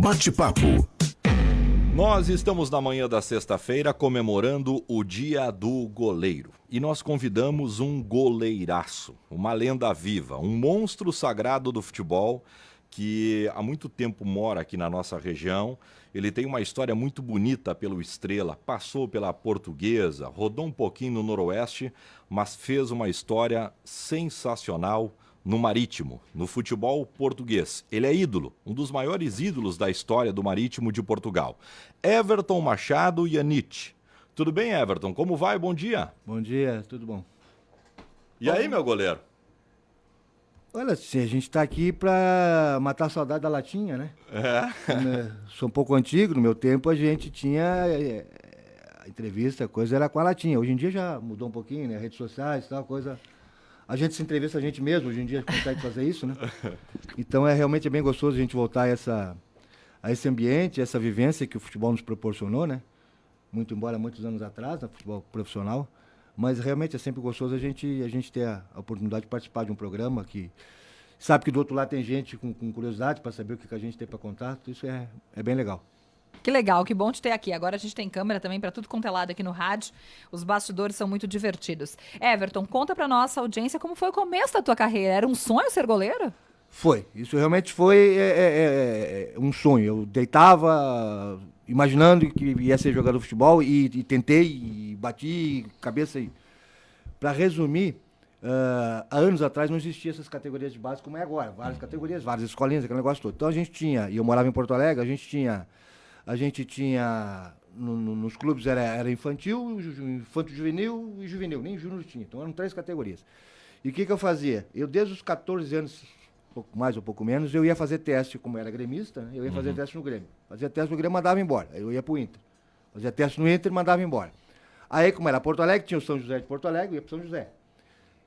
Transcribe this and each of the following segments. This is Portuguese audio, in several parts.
Bate-papo. Nós estamos na manhã da sexta-feira comemorando o Dia do Goleiro. E nós convidamos um goleiraço, uma lenda viva, um monstro sagrado do futebol que há muito tempo mora aqui na nossa região. Ele tem uma história muito bonita pelo Estrela, passou pela Portuguesa, rodou um pouquinho no Noroeste, mas fez uma história sensacional no Marítimo, no futebol português. Ele é ídolo, um dos maiores ídolos da história do Marítimo de Portugal. Everton Machado Iannitti. Tudo bem, Everton? Como vai? Bom dia. Bom dia, tudo bom. E aí, meu goleiro? Olha, se a gente tá aqui pra matar a saudade da latinha, né? Sou um pouco antigo, no meu tempo a gente tinha a entrevista, a coisa era com a latinha. Hoje em dia já mudou um pouquinho, né? Redes sociais e tal, coisa... A gente se entrevista a gente mesmo, hoje em dia a gente consegue fazer isso, né? Então realmente é bem gostoso a gente voltar a esse ambiente, essa vivência que o futebol nos proporcionou, né? Muito embora muitos anos atrás, no futebol profissional, mas realmente é sempre gostoso a gente ter a oportunidade de participar de um programa que sabe que do outro lado tem gente com curiosidade para saber o que a gente tem para contar, isso é bem legal. Que legal, que bom te ter aqui. Agora a gente tem câmera também para tudo quanto é lado aqui no rádio. Os bastidores são muito divertidos. Everton, conta para nossa audiência como foi o começo da tua carreira. Era um sonho ser goleiro? Foi. Isso realmente foi um sonho. Eu deitava imaginando que ia ser jogador de futebol e tentei, e bati cabeça. Para resumir, há anos atrás não existiam essas categorias de base como é agora. Várias categorias, várias escolinhas, aquele negócio todo. Então a gente tinha, e eu morava em Porto Alegre, a gente tinha nos clubes era infantil, infanto-juvenil e juvenil, nem júnior tinha, então eram 3 categorias. E o que eu fazia? Eu desde os 14 anos, pouco mais ou pouco menos, eu ia fazer teste, como era gremista, né? Eu ia fazer teste no Grêmio. Fazia teste no Grêmio, mandava embora, aí eu ia pro Inter. Fazia teste no Inter, mandava embora. Aí, como era Porto Alegre, tinha o São José de Porto Alegre, eu ia pro São José.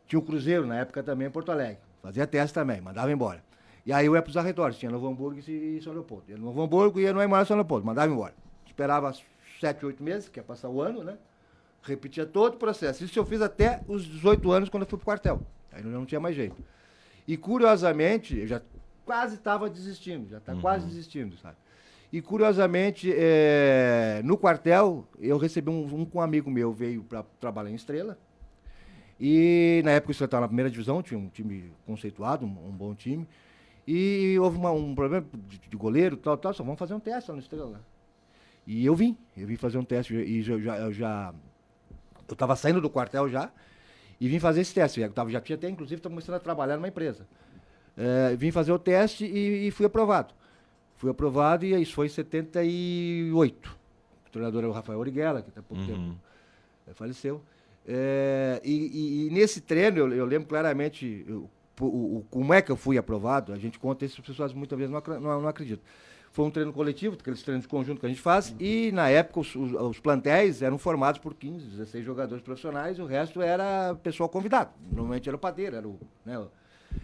Tinha o Cruzeiro, na época também em Porto Alegre. Fazia teste também, mandava embora. E aí eu ia para os arredores, tinha Novo Hamburgo e São Leopoldo. Ia no Novo Hamburgo e ia no Aimar São Leopoldo, mandava embora. Esperava 7, 8 meses, que ia passar o ano, né? Repetia todo o processo. Isso eu fiz até os 18 anos, quando eu fui pro quartel. Aí não tinha mais jeito. E curiosamente, eu já quase estava desistindo, quase desistindo, sabe? E curiosamente, no quartel, eu recebi um amigo meu, veio para trabalhar em Estrela. E na época o Estrela estava na primeira divisão, tinha um time conceituado, um bom time. E houve um problema de goleiro, tal, só vamos fazer um teste lá no Estrela. E eu vim fazer um teste, e eu estava saindo do quartel já, e vim fazer esse teste. Já tinha até, inclusive, estava começando a trabalhar numa empresa. Vim fazer o teste e fui aprovado. Fui aprovado e isso foi em 78. O treinador era o Rafael Origuela, que até pouco tempo faleceu. E nesse treino, eu lembro claramente... como é que eu fui aprovado, a gente conta isso, as pessoas muitas vezes não acreditam. Foi um treino coletivo, aqueles treinos de conjunto que a gente faz, e na época os plantéis eram formados por 15, 16 jogadores profissionais, e o resto era pessoal convidado. Normalmente era o padeiro,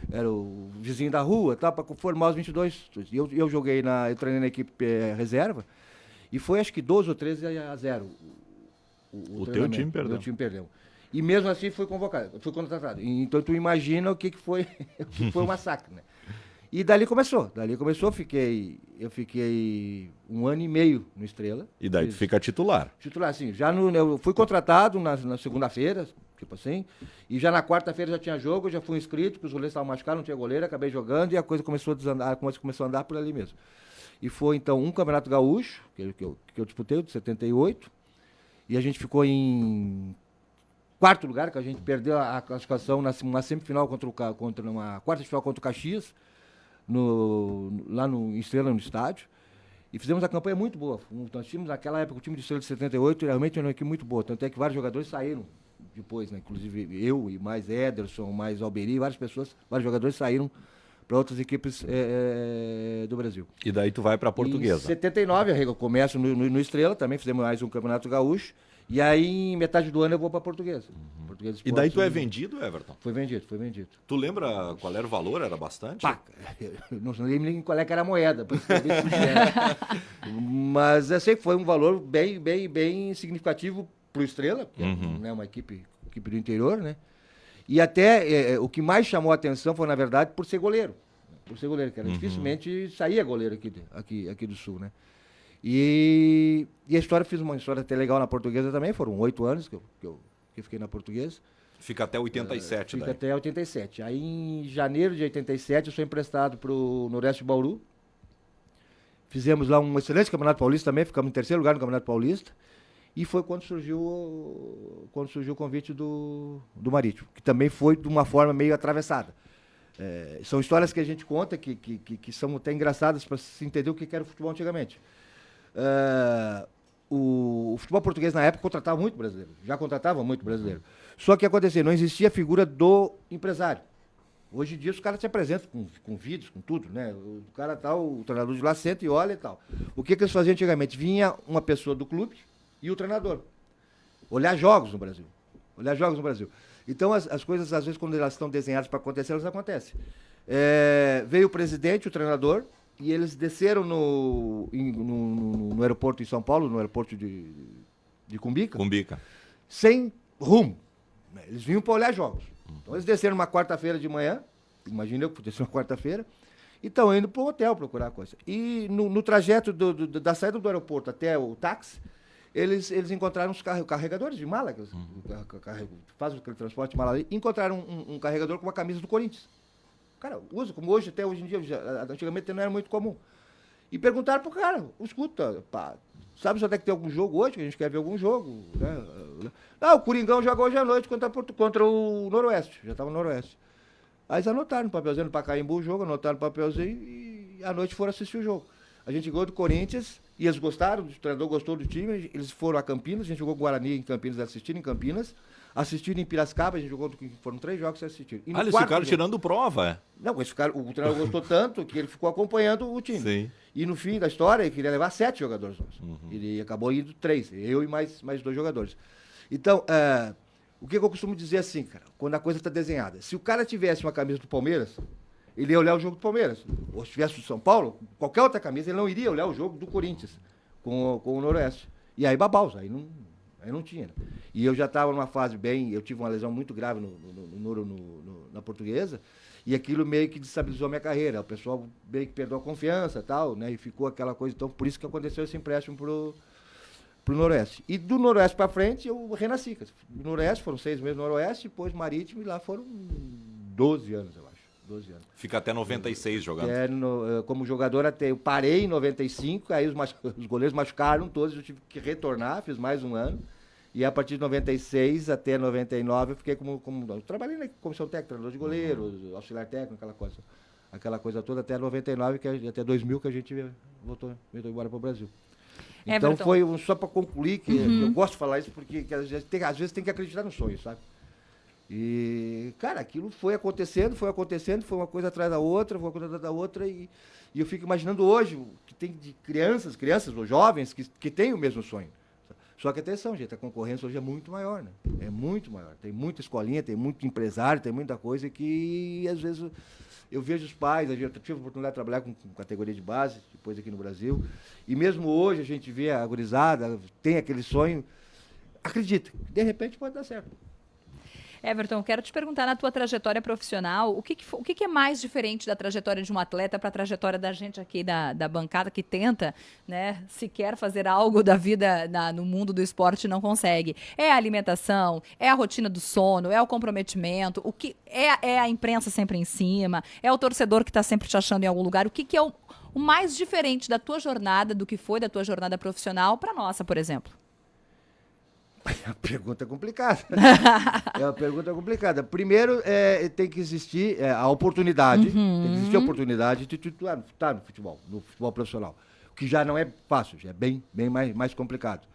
era o vizinho da rua, para formar os 22. Eu eu treinei na equipe reserva, e foi acho que 12 ou 13-0. O teu time perdeu. O meu time perdeu. E mesmo assim fui contratado. Então tu imagina o que foi, foi um massacre, né? E dali começou, eu fiquei 1 ano e meio no Estrela. E daí tu fica titular. Titular, sim. Eu fui contratado na segunda-feira, tipo assim, e já na quarta-feira já tinha jogo, eu já fui inscrito, porque os goleiros estavam machucados, não tinha goleiro, acabei jogando e a coisa começou a desandar, começou a andar por ali mesmo. E foi então um Campeonato Gaúcho, que eu disputei, o de 78, e a gente ficou em 4º lugar, que a gente perdeu a classificação numa semifinal numa quarta de final contra o Caxias, lá no Estrela, no estádio. E fizemos uma campanha muito boa. Nós tínhamos, naquela época, o time de Estrela de 78, realmente era uma equipe muito boa. Tanto é que vários jogadores saíram depois, né? Inclusive eu e mais Ederson, mais Alberi, vários jogadores saíram para outras equipes do Brasil. E daí tu vai para a Portuguesa. Em 79, eu começo no Estrela, também fizemos mais um Campeonato Gaúcho. E aí, em metade do ano, eu vou para a Portuguesa. Portuguesa e daí tu é vendido, Everton? Foi vendido. Tu lembra qual era o valor? Era bastante? Pá, eu não lembro nem qual é que era a moeda. Mas eu sei que foi um valor bem significativo para o Estrela, que é uma equipe do interior, né? E até o que mais chamou a atenção foi, na verdade, por ser goleiro. por ser goleiro, que era dificilmente saía goleiro aqui do Sul, né? E a história, fiz uma história até legal na Portuguesa também, foram 8 anos que eu fiquei na Portuguesa. Fica até 87, Fica daí. até 87. Aí em janeiro de 87 eu sou emprestado para o Noroeste de Bauru. Fizemos lá um excelente Campeonato Paulista também, ficamos em terceiro lugar no Campeonato Paulista. E foi quando surgiu o convite do Marítimo, que também foi de uma forma meio atravessada. São histórias que a gente conta que são até engraçadas para se entender o que era o futebol antigamente. O futebol português na época contratava muito brasileiro, já contratava muito brasileiro. Só que acontecia, não existia a figura do empresário. Hoje em dia os caras se apresentam com vídeos, com tudo, né? O cara tá, o treinador de lá senta e olha e tal. O que eles faziam antigamente? Vinha uma pessoa do clube e o treinador. Olhar jogos no Brasil. Então as coisas, às vezes, quando elas estão desenhadas para acontecer, elas acontecem. Veio o presidente, o treinador, e eles desceram no aeroporto em São Paulo, no aeroporto de Cumbica, sem rumo. Eles vinham para olhar jogos. Então eles desceram uma quarta-feira de manhã, imagina eu que desceram uma quarta-feira, e estão indo para o hotel procurar coisa. E no trajeto da saída do aeroporto até o táxi, eles encontraram os carregadores de mala, que fazem aquele transporte de mala ali, encontraram um carregador com uma camisa do Corinthians. Cara, usa, como hoje, até hoje em dia, antigamente não era muito comum. E perguntaram pro cara, escuta, pá, sabe onde é que tem algum jogo hoje, que a gente quer ver algum jogo, né? O Coringão joga hoje à noite contra o Noroeste, já estava no Noroeste. Aí eles anotaram no papelzinho, no Pacaembu o jogo, anotaram no papelzinho e à noite foram assistir o jogo. A gente ganhou do Corinthians e eles gostaram, o treinador gostou do time, eles foram a Campinas, a gente jogou com o Guarani em Campinas, assistiram em Campinas, assistiram em Piracicaba, a gente jogou, foram 3 jogos que assistiram. Eles ficaram tirando prova, é? Não, o treinador gostou tanto que ele ficou acompanhando o time. Sim. E no fim da história, ele queria levar 7 jogadores. Ele acabou indo 3, eu e mais 2 jogadores. Então, o que eu costumo dizer assim, cara, quando a coisa está desenhada, se o cara tivesse uma camisa do Palmeiras, ele ia olhar o jogo do Palmeiras. Ou se tivesse o São Paulo, qualquer outra camisa, ele não iria olhar o jogo do Corinthians com o Noroeste. E aí babaus, aí não tinha. Né? E eu já estava numa fase eu tive uma lesão muito grave na Portuguesa, e aquilo meio que destabilizou a minha carreira. O pessoal meio que perdeu a confiança e tal, né? E ficou aquela coisa. Então, por isso que aconteceu esse empréstimo pro Noroeste. E do Noroeste para frente, eu renasci. Do Noroeste, foram 6 meses no Noroeste, depois Marítimo, e lá foram 12 anos, eu acho. 12 anos. Fica até 96 jogando. Como jogador até, eu parei em 95, aí os goleiros machucaram todos, eu tive que retornar, fiz mais um ano. E a partir de 96 até 99 eu fiquei eu trabalhei na comissão técnica, treinador de goleiros, auxiliar técnico, aquela coisa toda, até 99, até 2000 que a gente voltou embora para o Brasil. Então foi só para concluir, que eu gosto de falar isso, porque às vezes tem que acreditar no sonho, sabe? E, cara, aquilo foi acontecendo, foi uma coisa atrás da outra, e eu fico imaginando hoje, que tem de crianças ou jovens que têm o mesmo sonho. Só que atenção, gente, a concorrência hoje é muito maior, né? É muito maior. Tem muita escolinha, tem muito empresário, tem muita coisa que, às vezes, eu vejo os pais, eu tive a oportunidade de trabalhar com categoria de base, depois aqui no Brasil, e mesmo hoje a gente vê a gurizada, tem aquele sonho, acredita, de repente pode dar certo. Everton, eu quero te perguntar, na tua trajetória profissional, o que é mais diferente da trajetória de um atleta para a trajetória da gente aqui da bancada que tenta, né, se quer fazer algo da vida no mundo do esporte e não consegue? É a alimentação, é a rotina do sono, é o comprometimento, o que é a imprensa sempre em cima, é o torcedor que está sempre te achando em algum lugar? O que é o mais diferente da tua jornada, do que foi da tua jornada profissional para a nossa, por exemplo? É uma pergunta complicada. Primeiro, tem que existir a oportunidade, tem que existir a oportunidade de estar no futebol profissional, o que já não é fácil, já é bem mais complicado.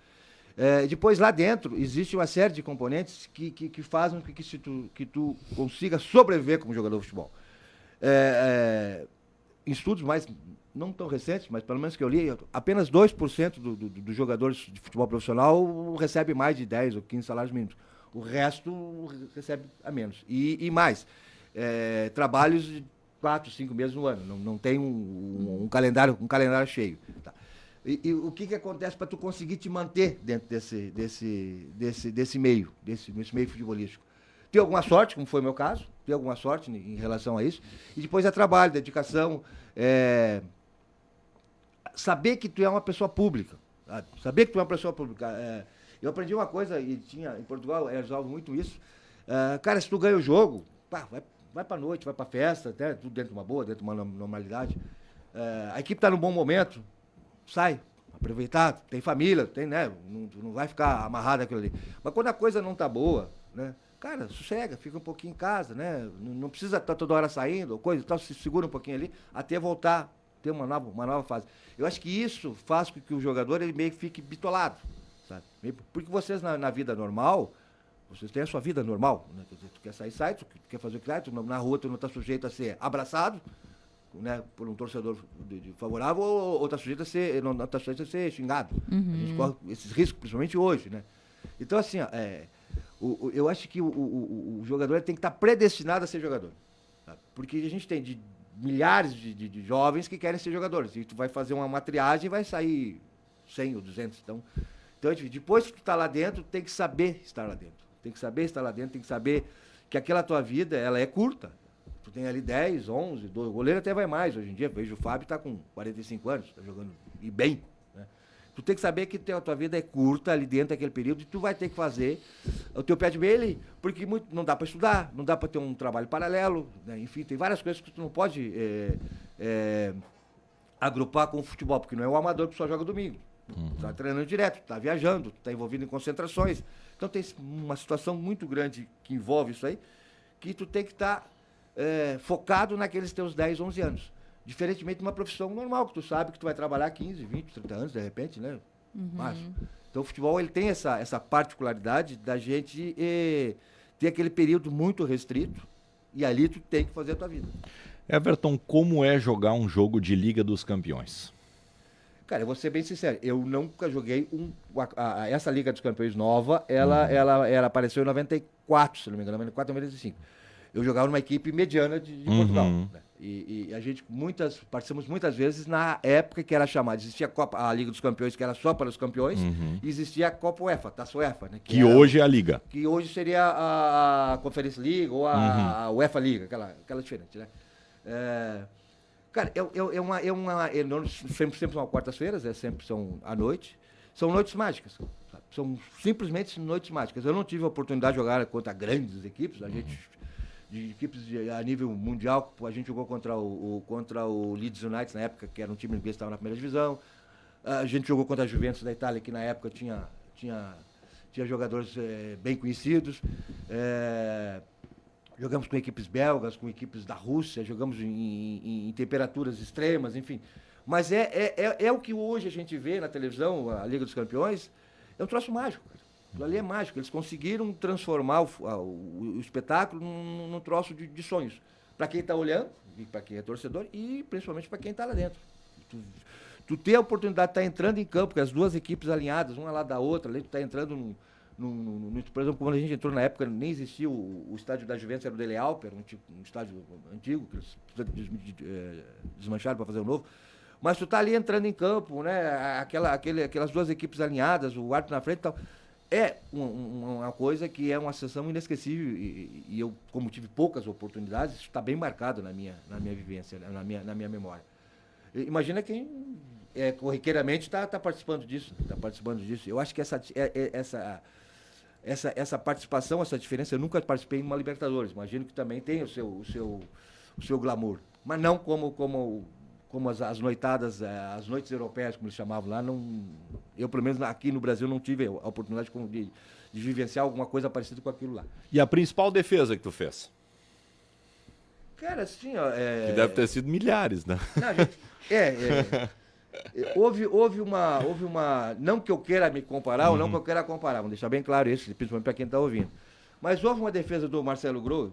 Depois, lá dentro, existe uma série de componentes que fazem com que tu consiga sobreviver como jogador de futebol. Em estudos mais não tão recentes, mas pelo menos que eu li, apenas 2% dos jogadores de futebol profissional recebe mais de 10 ou 15 salários mínimos. O resto recebe a menos. E mais, trabalhos de 4, 5 meses no ano. Não tem um calendário cheio. Tá. E o que acontece para tu conseguir te manter dentro desse meio futebolístico? Ter alguma sorte, como foi o meu caso, ter alguma sorte em relação a isso. E depois é trabalho, dedicação, saber que tu é uma pessoa pública, sabe? Saber que tu é uma pessoa pública. Eu aprendi uma coisa, e tinha em Portugal, eles usavam muito isso. Cara, se tu ganha o jogo, pá, vai pra noite, vai pra festa, né? Tudo dentro de uma boa, dentro de uma normalidade. A equipe tá num bom momento, sai, aproveitar, tem família, tem, né? Não vai ficar amarrado aquilo ali. Mas quando a coisa não tá boa, né? Cara, sossega, fica um pouquinho em casa, né? Não precisa estar toda hora saindo, ou coisa, então se segura um pouquinho ali, até voltar, ter uma nova fase. Eu acho que isso faz com que o jogador ele meio que fique bitolado, sabe? Porque vocês na vida normal, vocês têm a sua vida normal, né? Quer dizer, tu quer sair, sai, tu quer fazer o que tu, na rua tu não está sujeito a ser abraçado, né, por um torcedor favorável, ou está sujeito a ser, não está sujeito a ser xingado. A gente corre esses riscos, principalmente hoje, né? Então, assim, eu acho que o jogador tem que estar predestinado a ser jogador. Sabe? Porque a gente tem milhares de jovens que querem ser jogadores. E tu vai fazer uma triagem e vai sair 100 ou 200. Então depois que tu está lá dentro, tem que saber estar lá dentro. Tem que saber estar lá dentro, tem que saber que aquela tua vida, ela é curta. Tu tem ali 10, 11, 12. O goleiro até vai mais. Hoje em dia, vejo o Fábio está com 45 anos, está jogando e bem. Tu tem que saber que a tua vida é curta ali dentro daquele período e tu vai ter que fazer o teu pé de meia, porque não dá para estudar, não dá para ter um trabalho paralelo, né? Enfim, tem várias coisas que tu não pode agrupar com o futebol, porque não é o amador que só joga domingo. Tu tá treinando direto, tu tá viajando, tu tá envolvido em concentrações. Então tem uma situação muito grande que envolve isso aí, que tu tem que estar focado naqueles teus 10, 11 anos. Diferentemente de uma profissão normal, que tu sabe que tu vai trabalhar 15, 20, 30 anos, de repente, né? Mas, então o futebol ele tem essa particularidade da gente ter aquele período muito restrito e ali tu tem que fazer a tua vida. Everton, como é jogar um jogo de Liga dos Campeões? Cara, eu vou ser bem sincero, eu nunca joguei essa Liga dos Campeões nova, ela apareceu em 94, se não me engano, 94, 95. Eu jogava numa equipe mediana de Portugal, né? E a gente participamos muitas vezes na época que era chamada, existia a Liga dos Campeões, que era só para os campeões, e existia a Copa UEFA, Taça UEFA, né? Que hoje é a Liga. Que hoje seria a Conference League ou a UEFA Liga, aquela diferente, né? Cara, sempre são quartas-feiras, sempre são à noite, são noites mágicas, sabe? São simplesmente noites mágicas. Eu não tive a oportunidade de jogar contra grandes equipes, a gente... de equipes a nível mundial, a gente jogou contra o Leeds United na época, que era um time inglês que estava na primeira divisão. A gente jogou contra a Juventus da Itália, que na época tinha jogadores bem conhecidos. Jogamos com equipes belgas, com equipes da Rússia, jogamos em temperaturas extremas, enfim. Mas é o que hoje a gente vê na televisão, a Liga dos Campeões, é um troço mágico, cara. Aquilo ali é mágico. Eles conseguiram transformar o espetáculo num troço de sonhos. Para quem está olhando, para quem é torcedor e principalmente para quem está lá dentro. Tu ter a oportunidade de estar entrando em campo, com as duas equipes alinhadas, uma lá da outra, ali tu está entrando por exemplo, quando a gente entrou na época, nem existia o estádio da Juventus, era o Dele Alpi, era um estádio antigo, que eles desmancharam para fazer um novo. Mas tu tá ali entrando em campo, né? Aquelas duas equipes alinhadas, o árbitro na frente e tal. É uma coisa que é uma sensação inesquecível e eu, como tive poucas oportunidades, isso está bem marcado na minha vivência, na minha memória. Imagina quem corriqueiramente está participando disso. Eu acho que essa participação, essa diferença, eu nunca participei em uma Libertadores. Imagino que também tem o seu glamour. Mas não como as noitadas, as noites europeias, como eles chamavam lá, eu, pelo menos aqui no Brasil, não tive a oportunidade de vivenciar alguma coisa parecida com aquilo lá. E a principal defesa que tu fez? Cara, assim, Que deve ter sido milhares, né? Não, gente, houve uma... Não que eu queira me comparar ou não que eu queira comparar, vamos deixar bem claro isso, principalmente para quem está ouvindo. Mas houve uma defesa do Marcelo Groi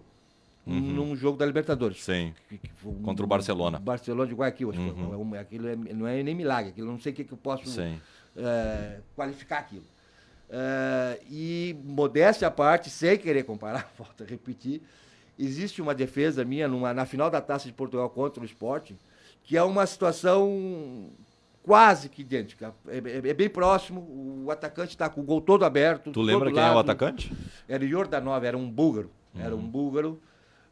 num jogo da Libertadores. Sim, contra o Barcelona. Barcelona de Guayaquil, acho que aquilo não é nem milagre, aquilo não sei o que eu posso qualificar aquilo. E modéstia à parte, sem querer comparar, volto a repetir, existe uma defesa minha na final da Taça de Portugal contra o Sporting, que é uma situação quase que idêntica. É bem próximo, o atacante está com o gol todo aberto. Tu lembra quem é o atacante? Era o Yordanov, era um búlgaro.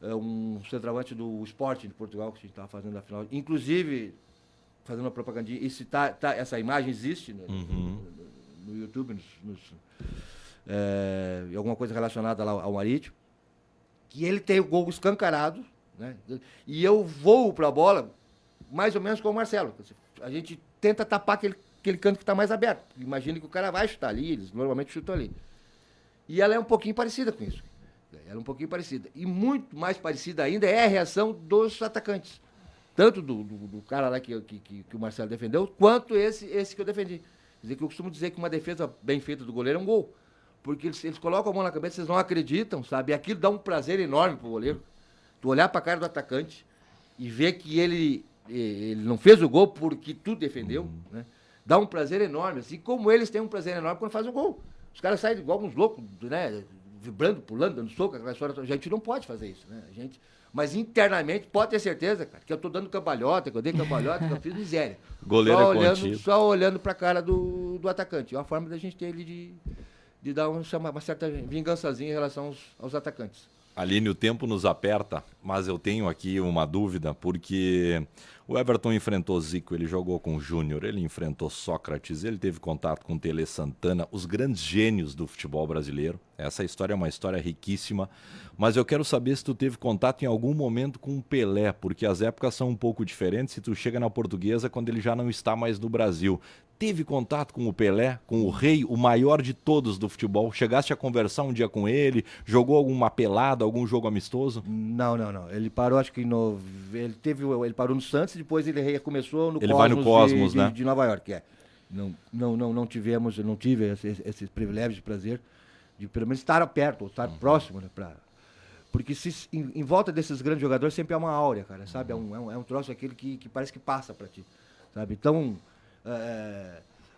um centroavante do Sporting de Portugal, que a gente estava fazendo na final. Inclusive, fazendo uma propagandinha, essa imagem existe no YouTube, e alguma coisa relacionada lá ao Marítimo, que ele tem o gol escancarado, né? E eu vou para a bola mais ou menos como o Marcelo. A gente tenta tapar aquele canto que está mais aberto. Imagina que o cara vai chutar ali, eles normalmente chutam ali. E ela é um pouquinho parecida com isso. Ela é um pouquinho parecida. E muito mais parecida ainda é a reação dos atacantes. Tanto do cara lá que o Marcelo defendeu, quanto esse que eu defendi. Quer dizer, que eu costumo dizer que uma defesa bem feita do goleiro é um gol. Porque eles colocam a mão na cabeça, vocês não acreditam, sabe? E aquilo dá um prazer enorme pro goleiro. Tu olhar pra cara do atacante e ver que ele não fez o gol porque tu defendeu, né? Dá um prazer enorme. Assim como eles têm um prazer enorme quando fazem o gol. Os caras saem igual uns loucos, né? Vibrando, pulando, dando soco, aquela história. A gente não pode fazer isso, né? Mas internamente, pode ter certeza, cara, que eu tô dando cambalhota, que eu dei cambalhota, que eu fiz miséria. Goleiro só olhando pra cara do atacante. É uma forma da gente ter ele de dar uma certa vingançazinha em relação aos atacantes. Aline, o tempo nos aperta, mas eu tenho aqui uma dúvida, porque o Everton enfrentou Zico, ele jogou com o Júnior, ele enfrentou Sócrates, ele teve contato com Tele Santana, os grandes gênios do futebol brasileiro. Essa história é uma história riquíssima, mas eu quero saber se tu teve contato em algum momento com o Pelé, porque as épocas são um pouco diferentes se tu chega na Portuguesa quando ele já não está mais no Brasil. Teve contato com o Pelé, com o rei, o maior de todos do futebol? Chegaste a conversar um dia com ele? Jogou alguma pelada, algum jogo amistoso? Não. Ele parou, acho que ele parou no Santos e depois ele recomeçou no Ele Cosmos, vai no Cosmos, né? de Nova York, Não tive esse privilégio, de prazer de pelo menos estar perto, ou estar próximo, né? Porque em volta desses grandes jogadores sempre há uma áurea, cara, sabe? É um troço aquele que parece que passa pra ti, sabe? Então,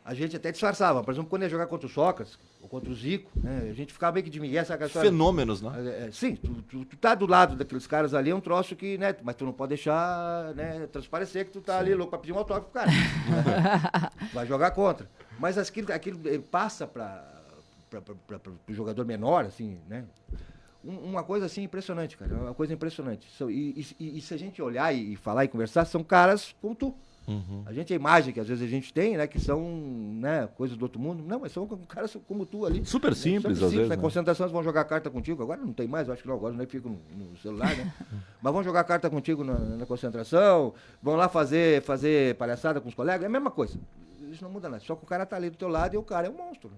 a gente até disfarçava. Por exemplo, quando ia jogar contra o Sócrates, ou contra o Zico, né? A gente ficava meio que de migué, sabe? Fenômenos, né? Sim, tu tá do lado daqueles caras ali, é um troço que, né? Mas tu não pode deixar, né, transparecer que tu tá ali louco pra pedir um autógrafo pro cara. Vai jogar contra. Mas aquilo passa pro jogador menor, assim, né? Uma coisa assim impressionante, cara. Uma coisa impressionante. E se a gente olhar e falar e conversar, são caras como tu. A imagem que às vezes a gente tem, né, que são, né, coisas do outro mundo. Não, mas são caras como tu ali. Super simples, às vezes. Na né? concentração, eles vão jogar carta contigo. Agora não tem mais, eu acho que não, agora não fica no celular, né? Mas vão jogar carta contigo na concentração, vão lá fazer palhaçada com os colegas, é a mesma coisa. Isso não muda nada. Só que o cara tá ali do teu lado e o cara é um monstro.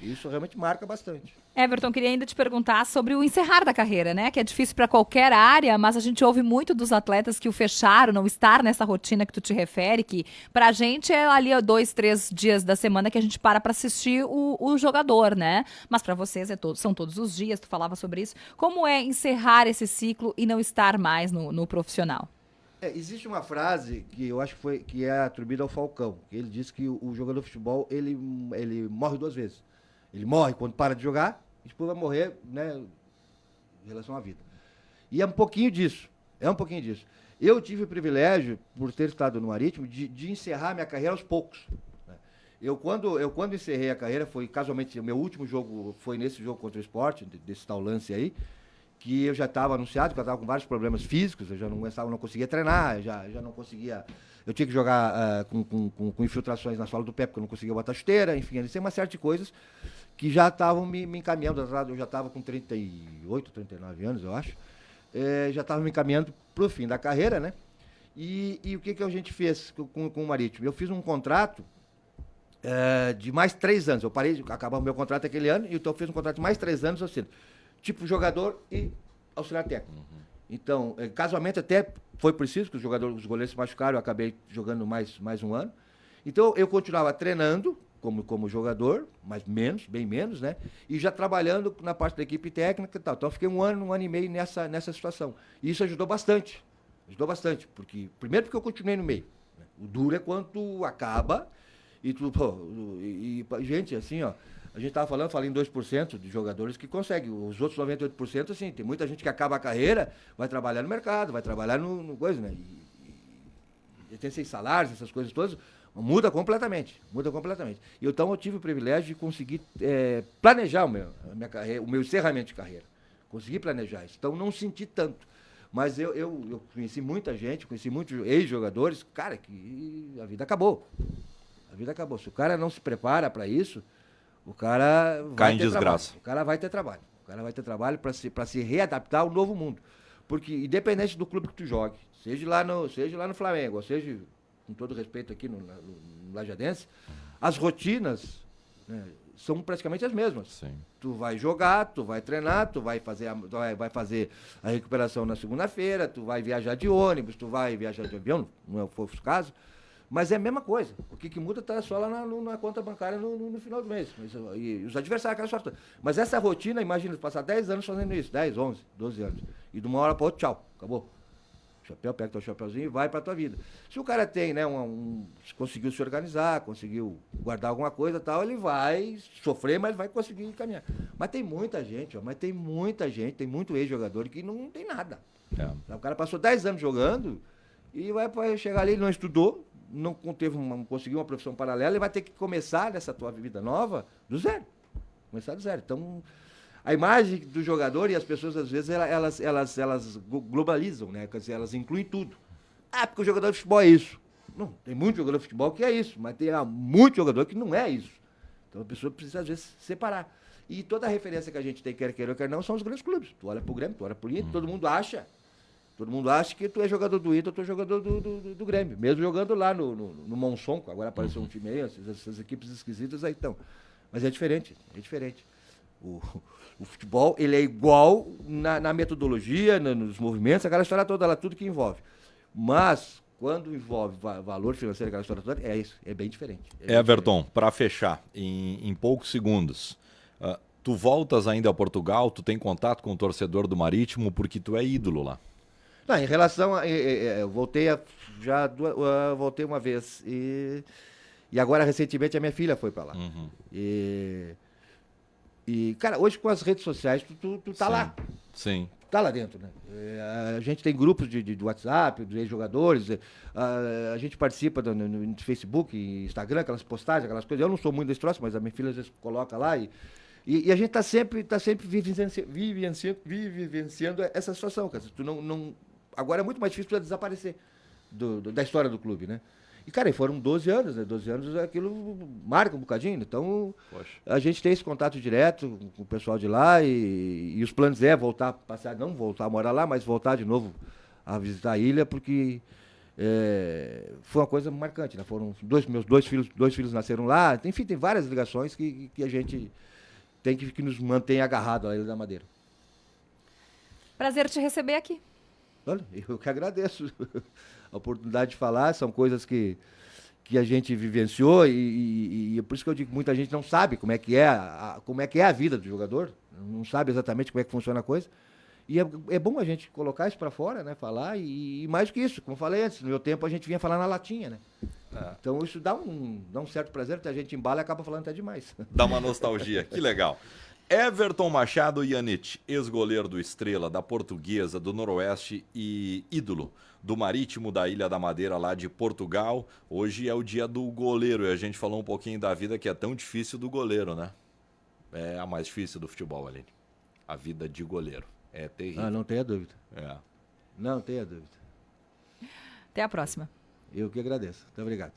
Isso realmente marca bastante. Everton, queria ainda te perguntar sobre o encerrar da carreira, né? Que é difícil para qualquer área, mas a gente ouve muito dos atletas que o fecharam, não estar nessa rotina que tu te refere, que pra gente é ali 2, 3 dias da semana que a gente para assistir o jogador, né? Mas para vocês são todos os dias, tu falava sobre isso. Como é encerrar esse ciclo e não estar mais no profissional? Existe uma frase que eu acho que é atribuída ao Falcão. Ele diz que o jogador de futebol, ele morre 2 vezes. Ele morre quando para de jogar e depois vai morrer, né, em relação à vida. E é um pouquinho disso. Eu tive o privilégio, por ter estado no Marítimo, de encerrar minha carreira aos poucos. Né? Quando encerrei a carreira, foi casualmente, o meu último jogo foi nesse jogo contra o Sport, desse tal lance aí, que eu já estava anunciado, que eu estava com vários problemas físicos, eu já não conseguia treinar, já não conseguia... Eu tinha que jogar com infiltrações na sola do pé, porque eu não conseguia botar chuteira, enfim, tem uma série de coisas que já estavam me encaminhando. Eu já estava com 38, 39 anos, eu acho. Já estava me encaminhando para o fim da carreira, né? E o que a gente fez com o Marítimo? Eu fiz um contrato de mais 3 anos. Eu parei, acabava o meu contrato aquele ano, então eu fiz um contrato de mais 3 anos, assim, tipo jogador e auxiliar técnico. Então, casualmente até foi preciso, que os goleiros se machucaram, eu acabei jogando mais um ano. Então, eu continuava treinando como jogador, mas bem menos, né? E já trabalhando na parte da equipe técnica e tal. Então, eu fiquei um ano e meio nessa situação. E isso ajudou bastante. Primeiro porque eu continuei no meio. Né? O duro é quando tu acaba e tu... gente, assim, ó... A gente estava falando em 2% de jogadores que conseguem. Os outros 98%, assim, tem muita gente que acaba a carreira, vai trabalhar no mercado, vai trabalhar no coisa, né? E tem 6 salários, essas coisas todas, muda completamente. Então eu tive o privilégio de conseguir planejar a minha carreira, o meu encerramento de carreira. Consegui planejar isso. Então não senti tanto. Mas eu conheci muita gente, conheci muitos ex-jogadores, cara, que a vida acabou. A vida acabou. Se o cara não se prepara para isso, o cara Cai em desgraça. O cara vai ter trabalho. O cara vai ter trabalho para se readaptar ao novo mundo. Porque, independente do clube que tu jogue, seja lá no Flamengo, ou seja, com todo respeito aqui no Lajadense, as rotinas, né, são praticamente as mesmas. Sim. Tu vai jogar, tu vai treinar, tu vai fazer a recuperação na segunda-feira, tu vai viajar de ônibus, tu vai viajar de avião, não foi o caso, mas é a mesma coisa. O que muda está só lá na conta bancária no final do mês. E os adversários, aquela sorte. Mas essa rotina, imagina, passar 10 anos fazendo isso, 10, 11, 12 anos. E de uma hora para outra, tchau, acabou. Chapéu, pega teu chapéuzinho e vai para tua vida. Se o cara tem, né, conseguiu se organizar, conseguiu guardar alguma coisa e tal, ele vai sofrer, mas vai conseguir caminhar. Mas tem muita gente, tem muito ex-jogador que não tem nada. O cara passou 10 anos jogando e vai chegar ali, ele não estudou, não conseguiu uma profissão paralela, ele vai ter que começar nessa tua vida nova do zero. Começar do zero. Então, a imagem do jogador e as pessoas, às vezes, elas globalizam, né? Quer dizer, elas incluem tudo. Ah, porque o jogador de futebol é isso. Não, tem muito jogador de futebol que é isso, mas tem muito jogador que não é isso. Então a pessoa precisa, às vezes, separar. E toda a referência que a gente tem, quer queira ou quer não, são os grandes clubes. Tu olha pro Grêmio, tu olha pro Inter, todo mundo acha que tu é jogador do Inter, tu é jogador do Grêmio. Mesmo jogando lá no Monçonco, agora apareceu um time aí, essas equipes esquisitas aí estão. Mas é diferente, O futebol, ele é igual na metodologia, nos movimentos, aquela história toda lá, tudo que envolve. Mas, quando envolve valor financeiro, aquela história toda, é isso, é bem diferente. Everton, para fechar, em poucos segundos, tu voltas ainda a Portugal, tu tem contato com o torcedor do Marítimo, porque tu é ídolo lá. Não, em relação a... Eu voltei voltei uma vez, e agora, recentemente, a minha filha foi para lá. E, cara, hoje com as redes sociais, tu tá lá. Sim. Tá lá dentro, né? A gente tem grupos de WhatsApp, de ex-jogadores, a gente participa no Facebook, Instagram, aquelas postagens, aquelas coisas. Eu não sou muito desse troço, mas a minha filha às vezes coloca lá e a gente tá sempre vivenciando essa situação. Quer dizer, agora é muito mais difícil tu desaparecer da história do clube, né? E, cara, foram 12 anos, né? 12 anos aquilo marca um bocadinho. Então, a gente tem esse contato direto com o pessoal de lá e os planos não voltar a morar lá, mas voltar de novo a visitar a ilha, porque foi uma coisa marcante, né? Foram meus dois filhos nasceram lá. Enfim, tem várias ligações que a gente tem que nos mantém agarrado à Ilha da Madeira. Prazer te receber aqui. Olha, eu que agradeço a oportunidade de falar, são coisas que a gente vivenciou e é por isso que eu digo que muita gente não sabe como é que é a vida do jogador, não sabe exatamente como é que funciona a coisa. E é bom a gente colocar isso para fora, né? Falar e mais do que isso, como eu falei antes, no meu tempo a gente vinha falar na latinha, né? Então isso dá um certo prazer, porque a gente embala e acaba falando até demais. Dá uma nostalgia, que legal. Everton Machado Iannitti, ex-goleiro do Estrela, da Portuguesa, do Noroeste e ídolo do Marítimo da Ilha da Madeira, lá de Portugal. Hoje é o dia do goleiro e a gente falou um pouquinho da vida que é tão difícil do goleiro, né? É a mais difícil do futebol, Aline. A vida de goleiro. É terrível. Não tenha dúvida. É. Não tenha dúvida. Até a próxima. Eu que agradeço. Muito obrigado.